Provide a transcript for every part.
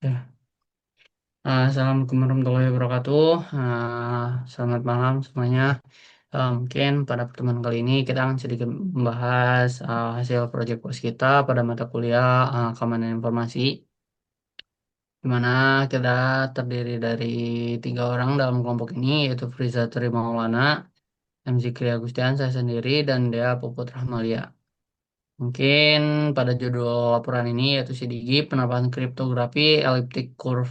Ya. Assalamualaikum warahmatullahi wabarakatuh. Selamat malam semuanya. Mungkin pada pertemuan kali ini kita akan sedikit membahas hasil proyek pos kita pada mata kuliah keamanan informasi, di mana kita terdiri dari tiga orang dalam kelompok ini, yaitu Friza Tri Maulana, M. Zikri Agustian, saya sendiri, dan Dea Puput Rahmalia. Mungkin pada judul laporan ini yaitu CDG penerapan kriptografi elliptic curve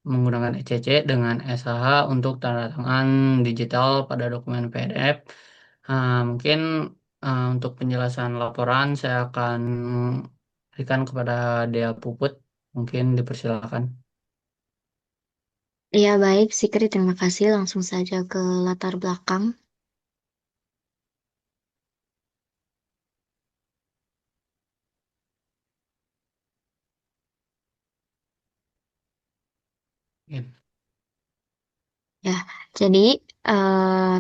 menggunakan ECC dengan SHH untuk tanda tangan digital pada dokumen PDF. Mungkin untuk penjelasan laporan saya akan berikan kepada Dea Puput. Mungkin dipersilakan. Ya, baik, Sikri, terima kasih. Langsung saja ke latar belakang. Ya. Ya, jadi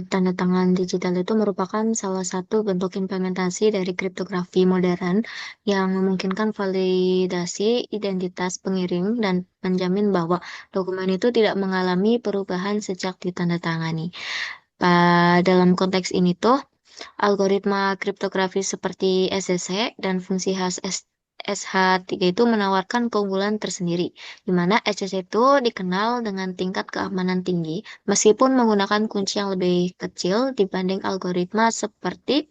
tanda tangan digital itu merupakan salah satu bentuk implementasi dari kriptografi modern yang memungkinkan validasi identitas pengirim dan menjamin bahwa dokumen itu tidak mengalami perubahan sejak ditandatangani. Dalam konteks ini tuh, algoritma kriptografi seperti SSH dan fungsi khas SH3 itu menawarkan keunggulan tersendiri, di mana SSH itu dikenal dengan tingkat keamanan tinggi, meskipun menggunakan kunci yang lebih kecil dibanding algoritma seperti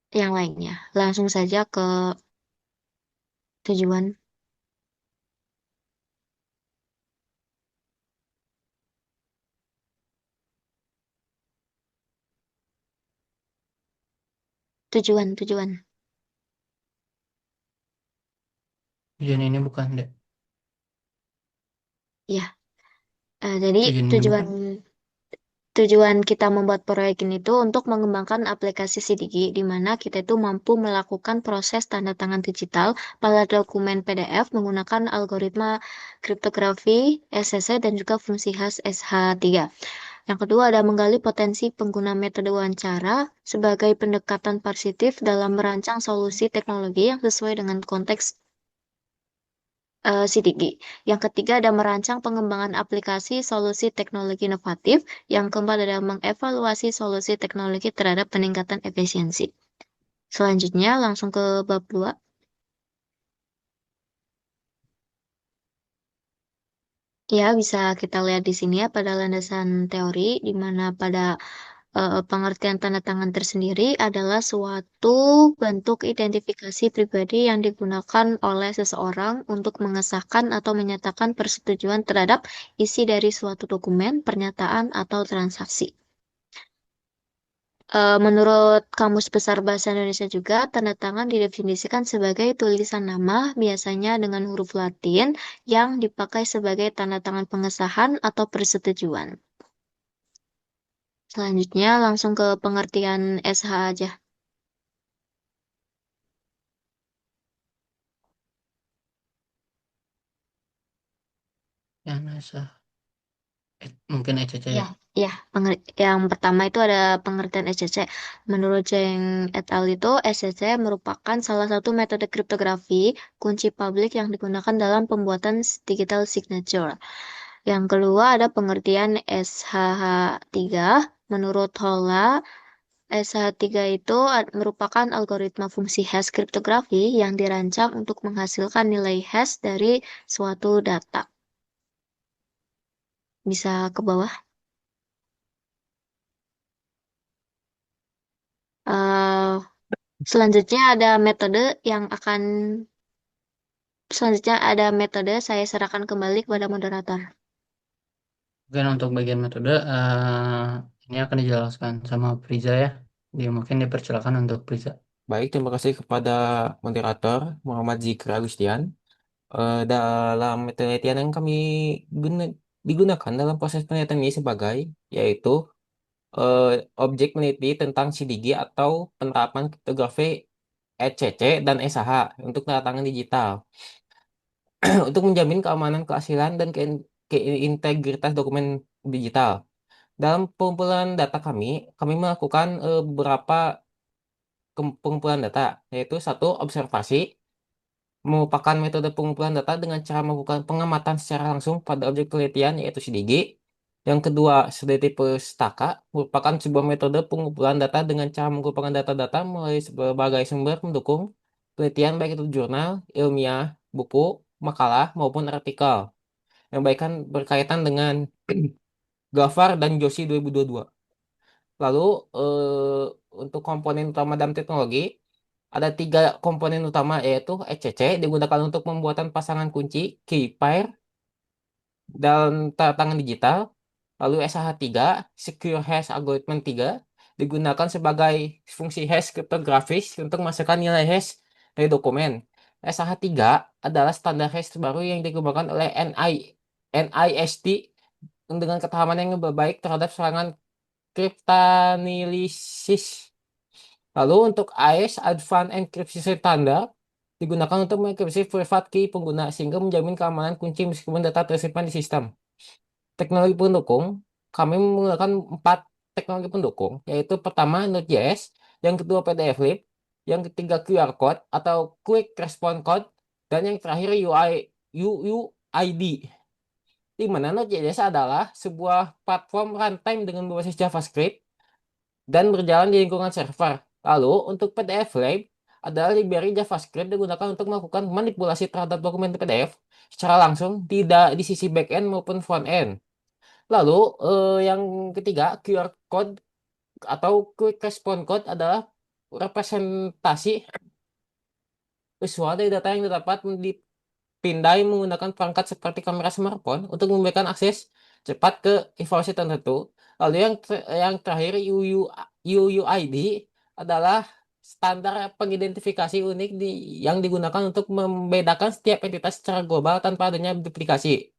yang lainnya. Langsung saja ke tujuan. Tujuan. Tujuan ini bukan, Dek. Ya, jadi Tujuan ini tujuan bukan. Tujuan kita membuat proyek ini tuh untuk mengembangkan aplikasi Sidigi, di mana kita itu mampu melakukan proses tanda tangan digital pada dokumen PDF menggunakan algoritma kriptografi, SSH, dan juga fungsi khas SH3. Yang kedua ada menggali potensi pengguna metode wawancara sebagai pendekatan positif dalam merancang solusi teknologi yang sesuai dengan konteks CDG. Yang ketiga ada merancang pengembangan aplikasi solusi teknologi inovatif. Yang keempat ada mengevaluasi solusi teknologi terhadap peningkatan efisiensi. Selanjutnya langsung ke bab 2. Ya, bisa kita lihat di sini ya pada landasan teori, di mana pada pengertian tanda tangan tersendiri adalah suatu bentuk identifikasi pribadi yang digunakan oleh seseorang untuk mengesahkan atau menyatakan persetujuan terhadap isi dari suatu dokumen, pernyataan, atau transaksi. Menurut Kamus Besar Bahasa Indonesia juga, tanda tangan didefinisikan sebagai tulisan nama, biasanya dengan huruf Latin, yang dipakai sebagai tanda tangan pengesahan atau persetujuan. Selanjutnya langsung ke pengertian SH aja. Ya, NASA. Mungkin ECC Ya, ya. ya. Yang pertama itu ada pengertian SCC. Menurut Zheng et al. Itu, SCC merupakan salah satu metode kriptografi kunci publik yang digunakan dalam pembuatan digital signature. Yang kedua ada pengertian SHH-3. Menurut Holla, SH3 itu merupakan algoritma fungsi hash kriptografi yang dirancang untuk menghasilkan nilai hash dari suatu data. Bisa ke bawah. Eh, Selanjutnya ada metode yang akan selanjutnya ada metode saya serahkan kembali kepada moderator. Mungkin untuk bagian metode, ini akan dijelaskan sama Priza ya. Dia mungkin dipersilakan untuk Priza. Baik, terima kasih kepada moderator Muhammad Zikri Agustian. Dalam metode penelitian yang kami digunakan dalam proses penelitian ini sebagai yaitu eh, objek meneliti tentang CDG atau penerapan kriptografi ECC dan SH untuk tanda tangan digital untuk menjamin keamanan, keasilan, dan keintegritas dokumen digital. Dalam pengumpulan data kami melakukan beberapa pengumpulan data, yaitu satu observasi, merupakan metode pengumpulan data dengan cara melakukan pengamatan secara langsung pada objek penelitian yaitu SIDG. Yang kedua, studi pustaka merupakan sebuah metode pengumpulan data dengan cara mengumpulkan data-data melalui berbagai sumber pendukung penelitian baik itu jurnal, ilmiah, buku, makalah maupun artikel yang berkaitan dengan Gafar dan Joshi 2022. Lalu untuk komponen utama dalam teknologi ada tiga komponen utama yaitu ECC digunakan untuk pembuatan pasangan kunci, key pair, dan tanda tangan digital. Lalu SH3, Secure Hash Algorithm 3, digunakan sebagai fungsi hash kriptografis untuk masukkan nilai hash dari dokumen. SH3 adalah standar hash terbaru yang dikembangkan oleh NIST dengan ketahanan yang lebih baik terhadap serangan kriptanilisis. Lalu untuk AES Advanced Encryption Standard digunakan untuk mengenkripsi private key pengguna sehingga menjamin keamanan kunci meskipun data tersimpan di sistem. Teknologi pendukung, kami menggunakan 4 teknologi pendukung, yaitu pertama Node.js, yang kedua PDF-lib, yang ketiga QR Code atau Quick Response Code, dan yang terakhir UUID. Di mana Node.js adalah sebuah platform runtime dengan berbasis JavaScript dan berjalan di lingkungan server. Lalu untuk PDF-lib adalah library JavaScript digunakan untuk melakukan manipulasi terhadap dokumen PDF secara langsung tidak di sisi backend maupun frontend. Lalu yang ketiga QR code atau quick response code adalah representasi visual dari data yang dapat dipindai menggunakan perangkat seperti kamera smartphone untuk memberikan akses cepat ke informasi tertentu. Lalu yang terakhir UUID adalah standar pengidentifikasi unik yang digunakan untuk membedakan setiap entitas secara global tanpa adanya duplikasi.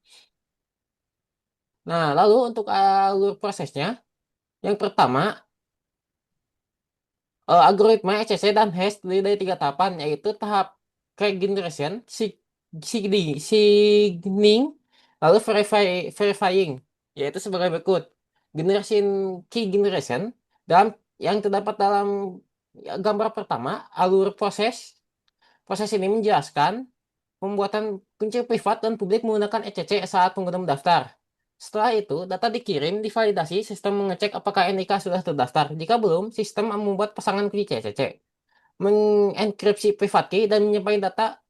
Nah, lalu untuk alur prosesnya, yang pertama algoritma ECC dan hash terdiri dari 3 tahapan, yaitu tahap regeneration, signing, lalu verifying, yaitu sebagai berikut. Generation key generation dalam yang terdapat dalam gambar pertama, alur proses. Proses ini menjelaskan pembuatan kunci privat dan publik menggunakan ECC saat pengguna mendaftar. Setelah itu, data dikirim, divalidasi, sistem mengecek apakah NIK sudah terdaftar. Jika belum, sistem membuat pasangan kunci ECC, mengenkripsi private key, dan menyampaikan data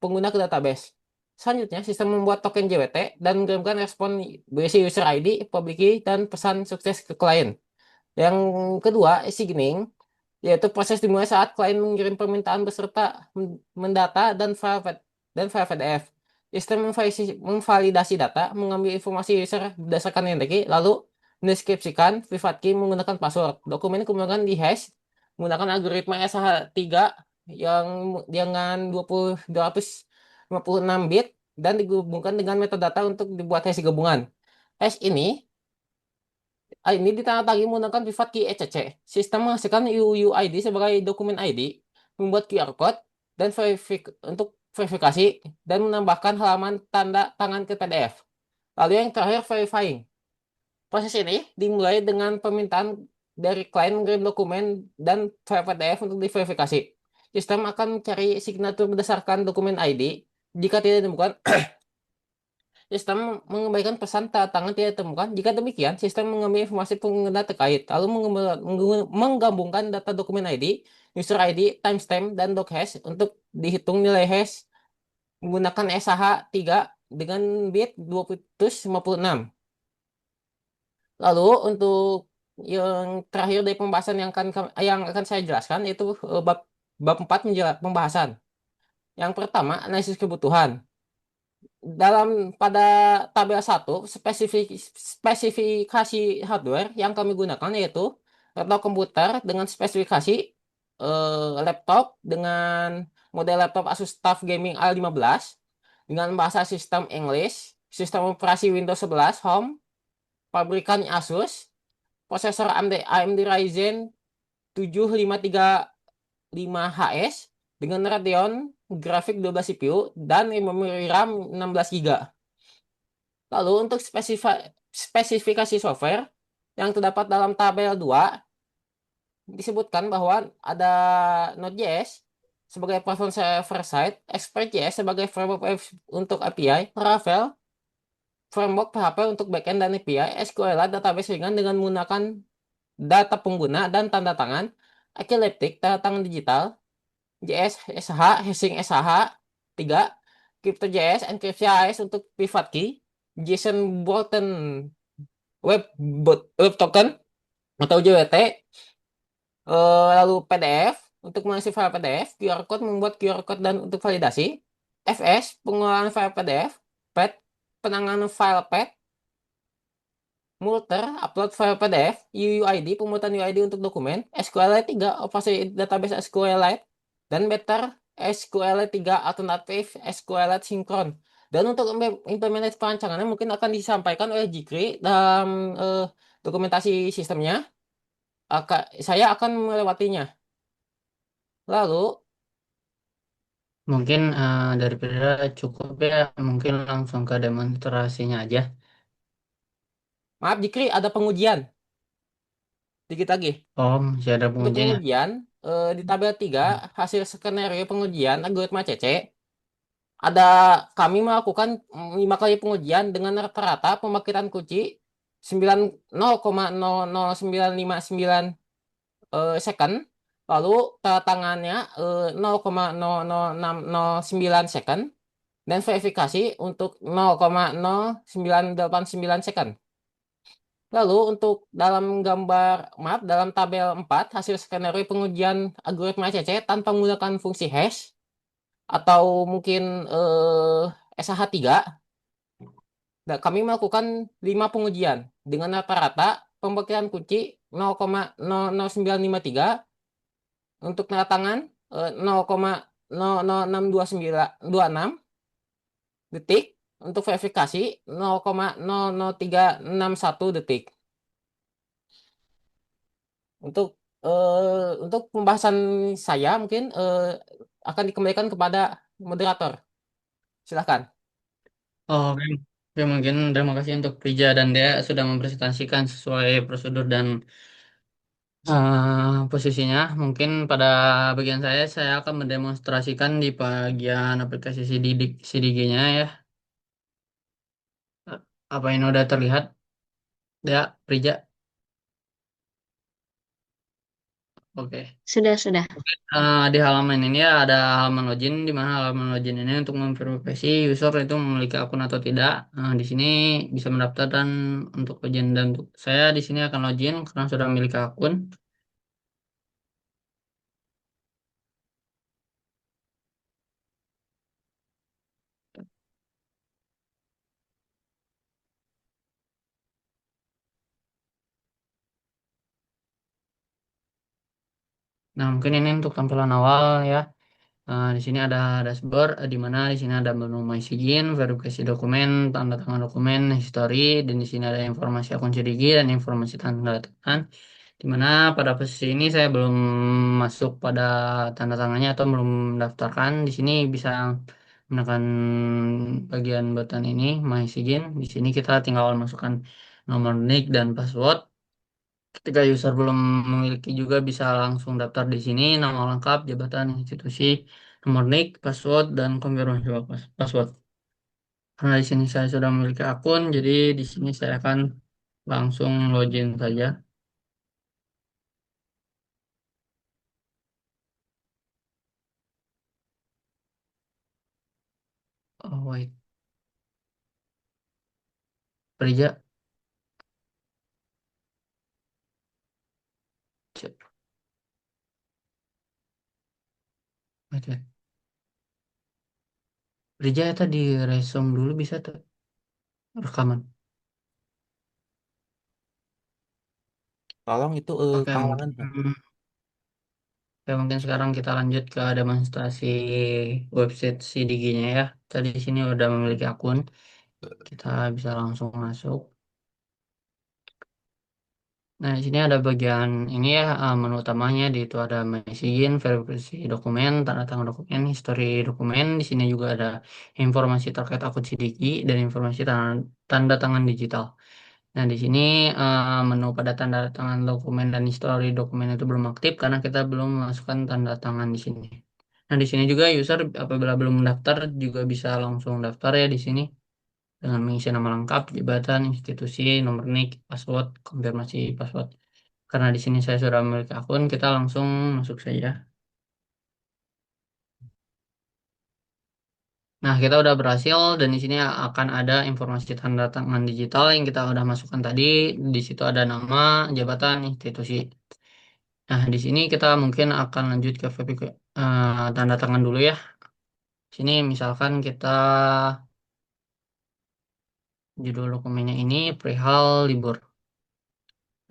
pengguna ke database. Selanjutnya, sistem membuat token JWT dan mengirimkan respon berisi user ID, public key, dan pesan sukses ke klien. Yang kedua, signing, yaitu proses dimulai saat klien mengirim permintaan beserta mendata dan file PDF. Sistem memvalidasi data, mengambil informasi user berdasarkan NDK, lalu mendeskripsikan private key menggunakan password. Dokumen kemudian di hash menggunakan algoritma SH3 yang dengan 256 bit dan digabungkan dengan metadata untuk dibuat hash gabungan. Hash ini ditandatangani menggunakan private key ECC. Sistem menghasilkan UUID sebagai dokumen ID, membuat QR code dan untuk verifikasi dan menambahkan halaman tanda tangan ke PDF. Lalu yang terakhir verifying. Proses ini dimulai dengan permintaan dari klien mengirim dokumen dan file PDF untuk diverifikasi. Sistem akan mencari signatur berdasarkan dokumen ID. Jika tidak ditemukan, sistem mengembalikan pesan tanda tangan tidak ditemukan. Jika demikian, sistem mengambil informasi pengguna terkait, lalu menggabungkan data dokumen ID, user ID, timestamp, dan doc hash untuk dihitung nilai hash menggunakan SH3 dengan bit 256. Lalu untuk yang terakhir dari pembahasan yang akan saya jelaskan yaitu bab 4 pembahasan. Yang pertama, analisis kebutuhan. Pada tabel 1 spesifikasi hardware yang kami gunakan yaitu laptop komputer dengan spesifikasi laptop dengan model laptop Asus TUF Gaming A15 dengan bahasa sistem English, sistem operasi Windows 11 Home, pabrikan Asus, prosesor AMD Ryzen 7535HS dengan Radeon grafik 12 CPU dan memori RAM 16 GB. Lalu untuk spesifikasi software yang terdapat dalam tabel 2 disebutkan bahwa ada Node.js sebagai platform server side, Express.js sebagai framework web untuk API, Laravel framework PHP untuk backend dan API, SQLite database ringan dengan menggunakan data pengguna dan tanda tangan, Ecliptic tanda tangan digital, JS SH hashing SH 3, Crypto.js enkripsi AES untuk private key, JSON Bolton web token atau JWT, lalu PDF untuk mengisi file PDF, QR code membuat QR code dan untuk validasi, FS pengelolaan file PDF, PET penanganan file PET, Multer, upload file PDF, UUID, pemuatan UID untuk dokumen, SQLite 3, operasi database SQLite, dan Better SQLite 3 alternatif SQLite sinkron. Dan untuk implementasi perancangannya mungkin akan disampaikan oleh Jikri dalam dokumentasi sistemnya. Saya akan melewatinya. Lalu, Mungkin daripada cukup ya, mungkin langsung ke demonstrasinya aja. maaf Jikri, ada pengujian. Dikit lagi. Oh, masih ada Untuk pengujiannya. pengujian, di tabel 3 hasil skenario pengujian algoritma CC, ada kami melakukan 5 kali pengujian dengan rata-rata pembangkitan kunci 0,00959 second, lalu tanda tangannya 0,00609 second, dan verifikasi untuk 0,0989 second. Lalu untuk dalam gambar map dalam tabel 4 hasil skenario pengujian algoritma CC tanpa menggunakan fungsi hash atau mungkin SH3. Nah, kami melakukan 5 pengujian dengan rata-rata pembangkitan kunci 0,00953 untuk tanda tangan 0,006296 detik untuk verifikasi 0,00361 detik. Untuk untuk pembahasan saya mungkin akan dikembalikan kepada moderator. Silakan. Oh, oke. Oke, mungkin terima kasih untuk Prija dan Dea sudah mempresentasikan sesuai prosedur dan posisinya. Mungkin pada bagian saya akan mendemonstrasikan di bagian aplikasi CDG-nya ya. Apa ini udah terlihat? Dea, Prija? Oke. Sudah. Di halaman ini ya ada halaman login di mana halaman login ini untuk memverifikasi user itu memiliki akun atau tidak. Di sini bisa mendaftar dan untuk login dan untuk saya di sini akan login karena sudah memiliki akun. Nah, mungkin ini untuk tampilan awal ya. Di sini ada dashboard, di mana di sini ada menu My Sigin, verifikasi dokumen, tanda tangan dokumen, history, dan di sini ada informasi akun CDG dan informasi tanda tangan. Di mana pada posisi ini saya belum masuk pada tanda tangannya atau belum mendaftarkan. Di sini bisa menekan bagian button ini My Sigin. Di sini kita tinggal masukkan nomor NIK dan password. Ketika user belum memiliki juga bisa langsung daftar di sini, nama lengkap, jabatan, institusi, nomor NIK, password, dan konfirmasi password. Karena di sini saya sudah memiliki akun, jadi di sini saya akan langsung login saja. Oh, wait. Kerja. Cek. Wait, wait. Kerja ya tadi resume dulu bisa tuh rekaman. Tolong itu Oke, mungkin. kehalangan, Pak. Ya, mungkin sekarang kita lanjut ke demonstrasi website CDG-nya ya. Tadi di sini udah memiliki akun, kita bisa langsung masuk. Nah, di sini ada bagian ini ya, menu utamanya di itu ada messaging, verifikasi dokumen, tanda tangan dokumen, history dokumen. Di sini juga ada informasi terkait akun sidiki dan informasi tanda tangan digital. Nah, di sini menu pada tanda tangan dokumen dan history dokumen itu belum aktif karena kita belum memasukkan tanda tangan di sini. Nah, di sini juga user apabila belum mendaftar juga bisa langsung daftar ya di sini dengan mengisi nama lengkap, jabatan, institusi, nomor NIK, password, konfirmasi password. Karena di sini saya sudah memiliki akun, kita langsung masuk saja. Nah, kita udah berhasil dan di sini akan ada informasi tanda tangan digital yang kita udah masukkan tadi. Di situ ada nama, jabatan, institusi. Nah, di sini kita mungkin akan lanjut ke tanda tangan dulu ya. Sini misalkan kita judul dokumennya ini perihal libur.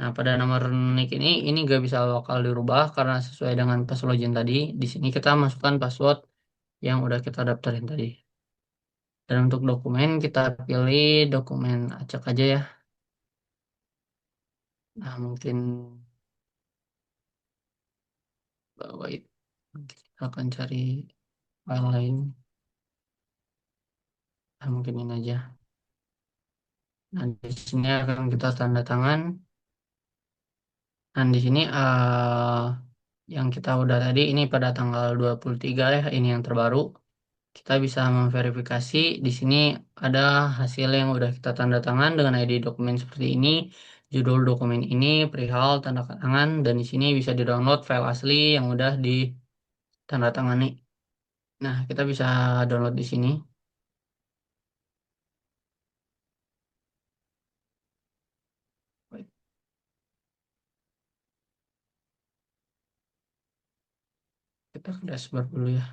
Nah, pada nomor NIK ini gak bisa lokal dirubah karena sesuai dengan pas login tadi. Di sini kita masukkan password yang udah kita daftarin tadi. Dan untuk dokumen kita pilih dokumen acak aja ya. Nah, mungkin wait, kita akan cari file lain. Nah, mungkin ini aja. Nah, di sini akan kita tanda tangan. Dan di sini yang kita udah tadi ini pada tanggal 23 ya, ini yang terbaru. Kita bisa memverifikasi di sini ada hasil yang udah kita tanda tangan dengan ID dokumen seperti ini, judul dokumen ini, perihal tanda tangan dan di sini bisa di-download file asli yang udah ditanda tangani. Nah, kita bisa download di sini. Wait, kita ke dashboard dulu ya.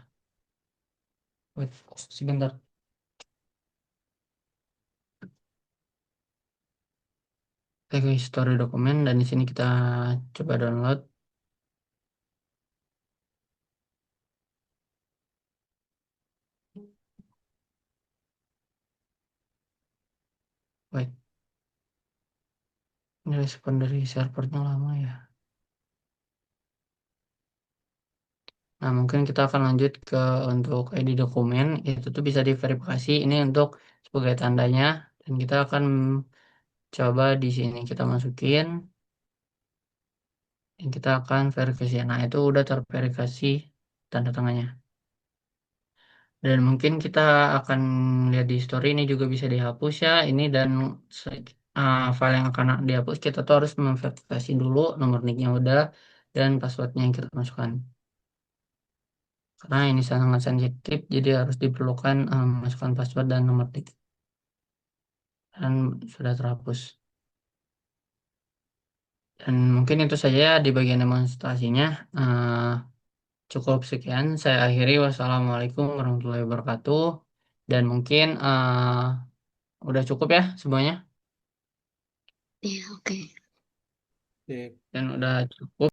Wait, sebentar. Kita ke history dokumen dan di sini kita coba download. Wait, ini respon dari servernya lama ya. Nah, mungkin kita akan lanjut ke untuk ID dokumen. Itu tuh bisa diverifikasi. Ini untuk sebagai tandanya. Dan kita akan coba di sini kita masukin. Dan kita akan verifikasi. Nah, itu udah terverifikasi tanda tangannya. Dan mungkin kita akan lihat di story ini juga bisa dihapus ya. Ini dan file yang akan dihapus kita tuh harus memverifikasi dulu nomor nicknya udah dan passwordnya yang kita masukkan. Karena ini sangat sensitif, jadi harus diperlukan masukkan password dan nomor nick. Dan sudah terhapus. Dan mungkin itu saja ya di bagian demonstrasinya. Eh, Cukup sekian. Saya akhiri. Wassalamualaikum warahmatullahi wabarakatuh. Dan mungkin udah cukup ya semuanya. Iya, oke. Oke. Dan udah cukup.